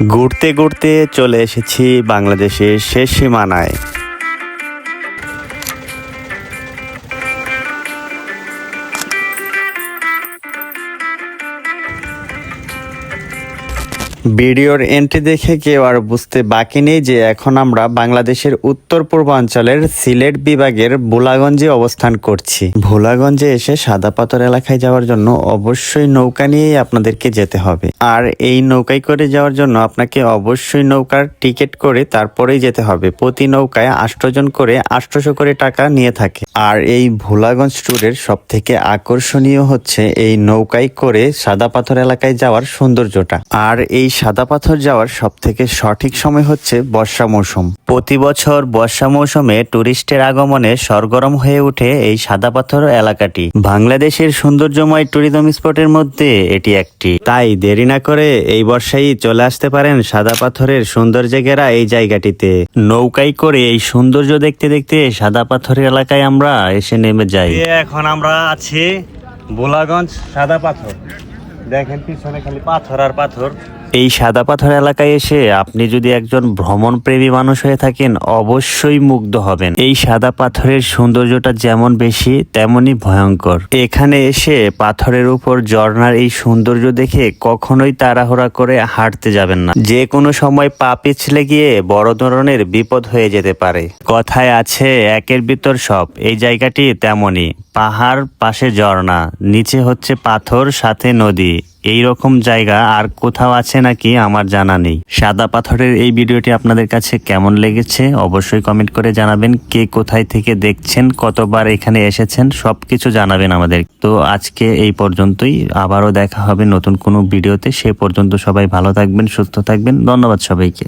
ঘুরতে ঘুরতে চলে এসেছি বাংলাদেশের শেষ সীমানায়। ভিডিওর এন্ট্রি দেখে কেউ আর বুঝতে বাকি নেই যে এখন আমরা বাংলাদেশের উত্তর পূর্বাঞ্চলের সিলেট বিভাগের ভোলাগঞ্জে অবস্থান করছি। ভোলাগঞ্জে এসে সাদা পাথর এলাকায় যাওয়ার জন্য অবশ্যই নৌকা নিয়েই আপনাদেরকে যেতে হবে। আর এই নৌকায় করে যাওয়ার জন্য আপনাকে অবশ্যই নৌকার টিকিট করে তারপরেই যেতে হবে। প্রতি নৌকায় 8 জন করে 800 করে টাকা নিয়ে থাকে। আর এই ভোলাগঞ্জ ট্যুরের সব থেকে আকর্ষণীয় হচ্ছে এই নৌকায় করে সাদা পাথর এলাকায় যাওয়ার সৌন্দর্যটা। আর এই সাদা পাথর যাওয়ার সব থেকে সঠিক সময় হচ্ছে বর্ষা মৌসুম। প্রতি বছর বর্ষা মৌসুমে টুরিস্টের আগমনে সরগরম হয়ে ওঠে এই সাদা পাথর এলাকাটি। বাংলাদেশের সৌন্দর্যময় ট্যুরিজম স্পটের মধ্যে এটি একটি। তাই দেরি না করে এই বর্ষায় চলে আসতে পারেন সাদা পাথরের সৌন্দর্যে ঘেরা এই জায়গাটিতে। নৌকায় করে এই সৌন্দর্য দেখতে দেখতে সাদা পাথরের এলাকায় আমরা এসে নেমে যাই। এখন আমরা আছি ভোলাগঞ্জ সাদা পাথর। দেখেন পিছনে খালি পাথর আর পাথর। এই সাদা পাথর এলাকায় এসে আপনি যদি একজন ভ্রমণ প্রেমী মানুষ হয়ে থাকেন অবশ্যই মুগ্ধ হবেন। এই সাদা পাথরের সৌন্দর্যটা যেমন বেশি তেমনি ভয়ঙ্কর। এখানে এসে পাথরের উপর ঝর্ণার এই সৌন্দর্য দেখে কখনোই তাড়াহুড়া করে হাঁটতে যাবেন না। যে কোনো সময় পা পিছলে গিয়ে বড় ধরনের বিপদ হয়ে যেতে পারে। কথায় আছে একের ভিতর সব, এই জায়গাটি তেমনই। পাহাড়, পাশে ঝর্ণা, নিচে হচ্ছে পাথর, সাথে নদী। এই রকম জায়গা আর কোথাও আছে নাকি আমার জানা নেই। সাদা পাথরের এই ভিডিওটি আপনাদের কাছে কেমন লেগেছে অবশ্যই কমেন্ট করে জানাবেন। কে কোথায় থেকে দেখছেন, কতবার এখানে এসেছেন, সবকিছু জানাবেন আমাদের। তো আজকে এই পর্যন্তই, আবারও দেখা হবে নতুন কোনো ভিডিওতে। সে পর্যন্ত সবাই ভালো থাকবেন, সুস্থ থাকবেন। ধন্যবাদ সবাইকে।